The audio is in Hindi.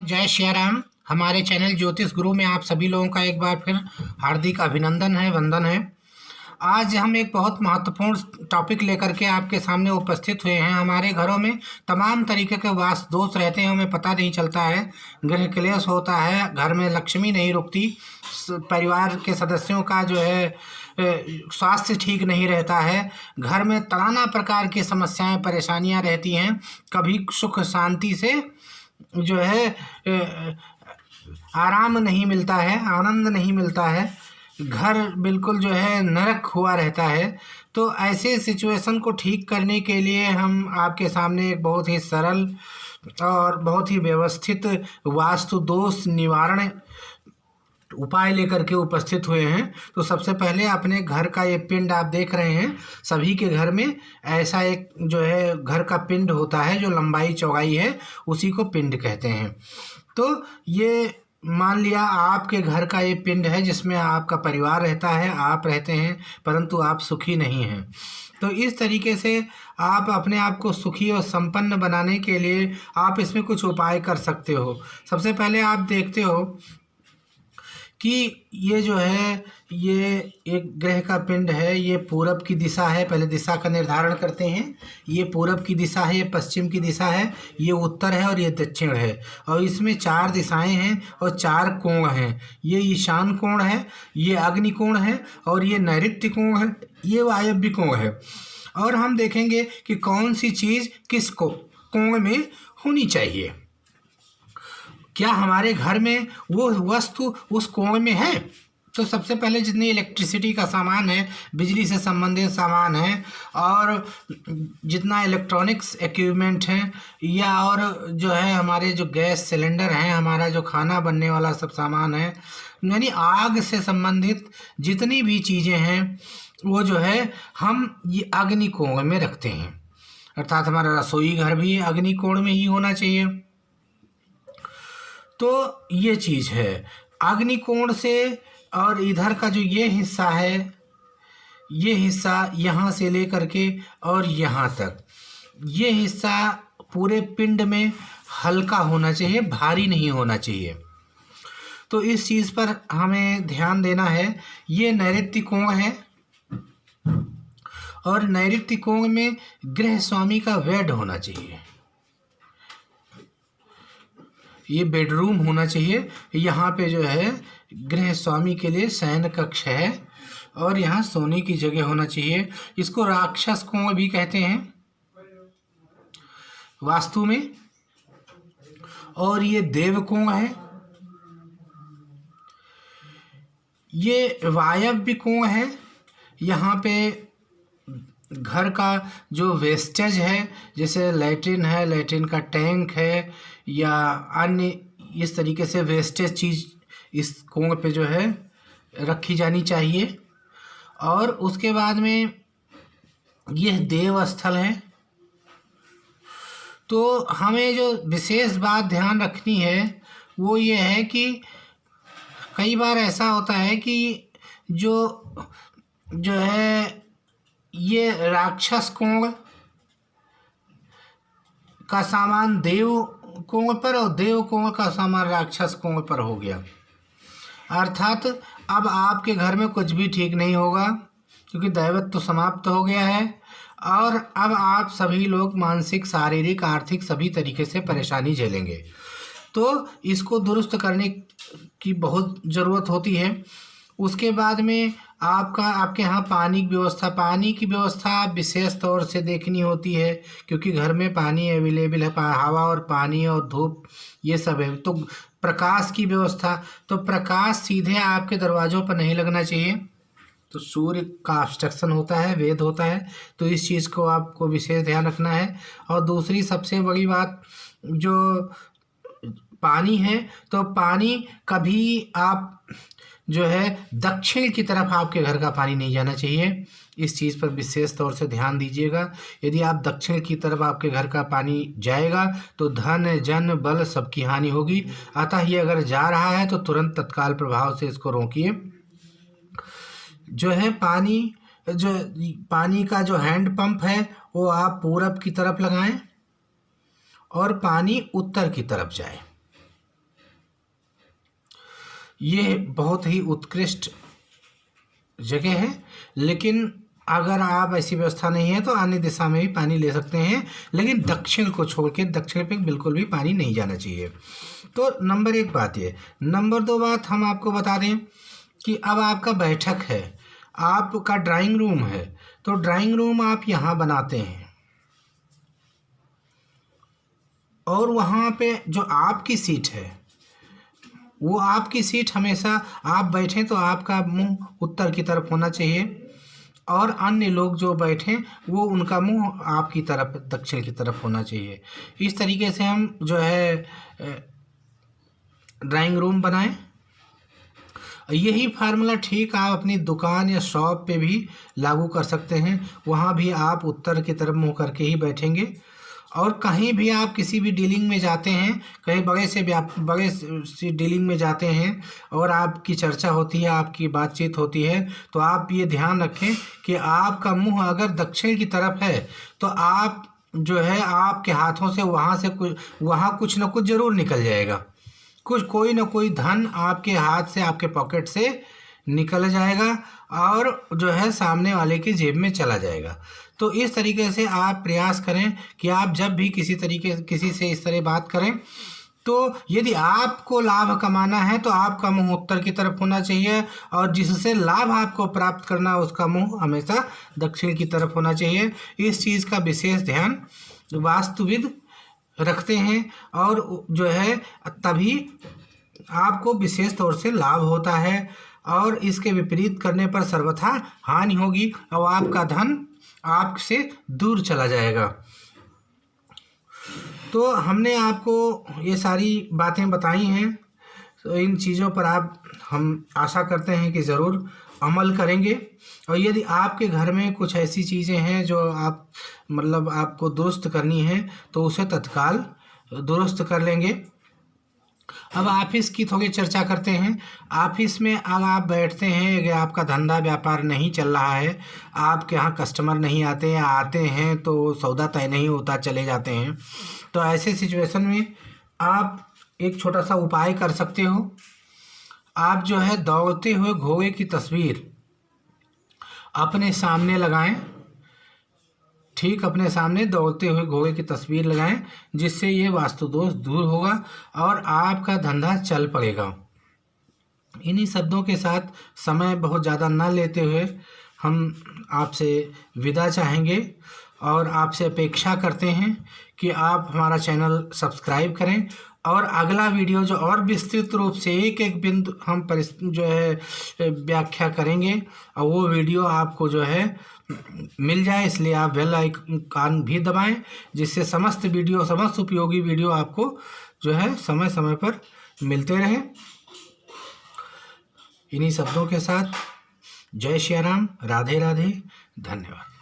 जय श्री राम। हमारे चैनल ज्योतिष गुरु में आप सभी लोगों का एक बार फिर हार्दिक अभिनंदन है, वंदन है। आज हम एक बहुत महत्वपूर्ण टॉपिक लेकर के आपके सामने उपस्थित हुए हैं। हमारे घरों में तमाम तरीके के वास्तु दोष रहते हैं, हमें पता नहीं चलता है, गृह क्लेश होता है, घर में लक्ष्मी नहीं रुकती, परिवार के सदस्यों का जो है स्वास्थ्य ठीक नहीं रहता है, घर में नाना प्रकार की समस्याएं परेशानियां रहती हैं, कभी सुख शांति से जो है आराम नहीं मिलता है, आनंद नहीं मिलता है, घर बिल्कुल जो है नरक हुआ रहता है। तो ऐसे सिचुएशन को ठीक करने के लिए हम आपके सामने एक बहुत ही सरल और बहुत ही व्यवस्थित वास्तु दोष निवारण उपाय लेकर के उपस्थित हुए हैं। तो सबसे पहले अपने घर का ये पिंड आप देख रहे हैं, सभी के घर में ऐसा एक जो है घर का पिंड होता है, जो लंबाई चौड़ाई है उसी को पिंड कहते हैं। तो ये मान लिया आपके घर का ये पिंड है जिसमें आपका परिवार रहता है, आप रहते हैं, परंतु आप सुखी नहीं हैं। तो इस तरीके से आप अपने आप को सुखी और संपन्न बनाने के लिए आप इसमें कुछ उपाय कर सकते हो। सबसे पहले आप देखते हो कि ये जो है ये एक ग्रह का पिंड है, ये पूरब की दिशा है। पहले दिशा का निर्धारण करते हैं। ये पूरब की दिशा है, ये पश्चिम की दिशा है, ये उत्तर है और ये दक्षिण है। और इसमें 4 दिशाएं हैं और 4 कोण हैं। ये ईशान कोण है, ये अग्नि कोण है और ये नैऋत्य कोण है, ये वायव्य कोण है। और हम देखेंगे कि कौन सी चीज़ किस कोण में होनी चाहिए। क्या हमारे घर में वो वस्तु उस कोण में है? तो सबसे पहले जितनी इलेक्ट्रिसिटी का सामान है, बिजली से संबंधित सामान है, और जितना इलेक्ट्रॉनिक्स इक्विपमेंट है, या और जो है हमारे जो गैस सिलेंडर हैं, हमारा जो खाना बनने वाला सब सामान है, यानी आग से संबंधित जितनी भी चीज़ें हैं वो जो है हम ये अग्नि कोण में रखते हैं। अर्थात हमारा रसोई घर भी अग्नि कोण में ही होना चाहिए। तो ये चीज़ है अग्नि कोण से। और इधर का जो ये हिस्सा है, ये हिस्सा यहाँ से लेकर के और यहाँ तक, ये हिस्सा पूरे पिंड में हल्का होना चाहिए, भारी नहीं होना चाहिए। तो इस चीज़ पर हमें ध्यान देना है। ये नैऋत्य कोण है और नैऋत्य कोण में गृह स्वामी का बेड होना चाहिए, ये बेडरूम होना चाहिए। यहाँ पे जो है गृह स्वामी के लिए शयन कक्ष है और यहाँ सोने की जगह होना चाहिए। इसको राक्षस कोण भी कहते हैं वास्तु में। और ये देव कोण है, ये वायव्य कोण है। यहाँ पे घर का जो वेस्टेज है, जैसे लैट्रिन है, लैट्रिन का टैंक है, या अन्य इस तरीके से वेस्टेज चीज़ इस कोण पे जो है रखी जानी चाहिए। और उसके बाद में यह देव स्थल है। तो हमें जो विशेष बात ध्यान रखनी है वो ये है कि कई बार ऐसा होता है कि जो है ये राक्षस कोण का सामान देव कोण पर और देव कोण का सामान राक्षस कोण पर हो गया। अर्थात अब आपके घर में कुछ भी ठीक नहीं होगा, क्योंकि दैवत्व तो समाप्त हो गया है और अब आप सभी लोग मानसिक, शारीरिक, आर्थिक सभी तरीके से परेशानी झेलेंगे। तो इसको दुरुस्त करने की बहुत ज़रूरत होती है। उसके बाद में आपके यहाँ पानी की व्यवस्था विशेष तौर से देखनी होती है, क्योंकि घर में पानी अवेलेबल है, हवा और पानी और धूप ये सब है। तो प्रकाश की व्यवस्था, तो प्रकाश सीधे आपके दरवाज़ों पर नहीं लगना चाहिए। तो सूर्य का ऑब्स्ट्रक्शन होता है, वेद होता है, तो इस चीज़ को आपको विशेष ध्यान रखना है। और दूसरी सबसे बड़ी बात जो पानी है, तो पानी कभी आप जो है दक्षिण की तरफ आपके घर का पानी नहीं जाना चाहिए। इस चीज़ पर विशेष तौर से ध्यान दीजिएगा। यदि आप दक्षिण की तरफ आपके घर का पानी जाएगा तो धन, जन, बल सबकी हानि होगी। अतः ये अगर जा रहा है तो तुरंत तत्काल प्रभाव से इसको रोकिए। जो है पानी का जो हैंड पंप है वो आप पूरब की तरफ लगाएं और पानी उत्तर की तरफ जाए। ये बहुत ही उत्कृष्ट जगह है, लेकिन अगर आप ऐसी व्यवस्था नहीं है तो अन्य दिशा में भी पानी ले सकते हैं, लेकिन दक्षिण को छोड़ के दक्षिण पे बिल्कुल भी पानी नहीं जाना चाहिए। तो नंबर 1 बात ये। नंबर 2 बात हम आपको बता दें कि अब आपका बैठक है, आपका ड्राइंग रूम है, तो ड्राइंग रूम आप यहाँ बनाते हैं और वहाँ पे जो आपकी सीट है वो आपकी सीट हमेशा आप बैठें तो आपका मुंह उत्तर की तरफ होना चाहिए, और अन्य लोग जो बैठें वो उनका मुंह आपकी तरफ दक्षिण की तरफ होना चाहिए। इस तरीके से हम जो है ड्राइंग रूम बनाएं। यही फार्मूला ठीक आप अपनी दुकान या शॉप पे भी लागू कर सकते हैं। वहाँ भी आप उत्तर की तरफ मुंह करके ही बैठेंगे, और कहीं भी आप किसी भी डीलिंग में जाते हैं, कहीं बड़े सी डीलिंग में जाते हैं और आपकी चर्चा होती है, आपकी बातचीत होती है, तो आप ये ध्यान रखें कि आपका मुंह अगर दक्षिण की तरफ है तो आप जो है आपके हाथों से वहाँ कुछ ना कुछ ज़रूर निकल जाएगा, कोई ना कोई धन आपके हाथ से, आपके पॉकेट से निकल जाएगा और जो है सामने वाले की जेब में चला जाएगा। तो इस तरीके से आप प्रयास करें कि आप जब भी किसी से इस तरह बात करें, तो यदि आपको लाभ कमाना है तो आपका मुंह उत्तर की तरफ होना चाहिए, और जिससे लाभ आपको प्राप्त करना है उसका मुंह हमेशा दक्षिण की तरफ होना चाहिए। इस चीज़ का विशेष ध्यान वास्तुविद रखते हैं, और जो है तभी आपको विशेष तौर से लाभ होता है, और इसके विपरीत करने पर सर्वथा हानि होगी और आपका धन आपसे दूर चला जाएगा। तो हमने आपको ये सारी बातें बताई हैं, तो इन चीज़ों पर हम आशा करते हैं कि ज़रूर अमल करेंगे। और यदि आपके घर में कुछ ऐसी चीज़ें हैं जो आपको दुरुस्त करनी है तो उसे तत्काल दुरुस्त कर लेंगे। अब ऑफिस की थोड़ी चर्चा करते हैं। ऑफिस में अगर आप बैठते हैं, अगर आपका धंधा व्यापार नहीं चल रहा है, आपके यहाँ कस्टमर नहीं आते हैं, आते हैं तो सौदा तय नहीं होता, चले जाते हैं, तो ऐसे सिचुएशन में आप एक छोटा सा उपाय कर सकते हो। आप जो है दौड़ते हुए घोड़े की तस्वीर अपने सामने लगाएं, ठीक अपने सामने दौड़ते हुए घोड़े की तस्वीर लगाएं, जिससे ये वास्तु दोष दूर होगा और आपका धंधा चल पड़ेगा। इन्हीं शब्दों के साथ समय बहुत ज़्यादा न लेते हुए हम आपसे विदा चाहेंगे और आपसे अपेक्षा करते हैं कि आप हमारा चैनल सब्सक्राइब करें, और अगला वीडियो जो और विस्तृत रूप से एक बिंदु हम जो है व्याख्या करेंगे, और वो वीडियो आपको जो है मिल जाए, इसलिए आप बेल आइकन भी दबाएं, जिससे समस्त उपयोगी वीडियो आपको जो है समय समय पर मिलते रहे। इन्हीं शब्दों के साथ जय श्री राम, राधे राधे, धन्यवाद।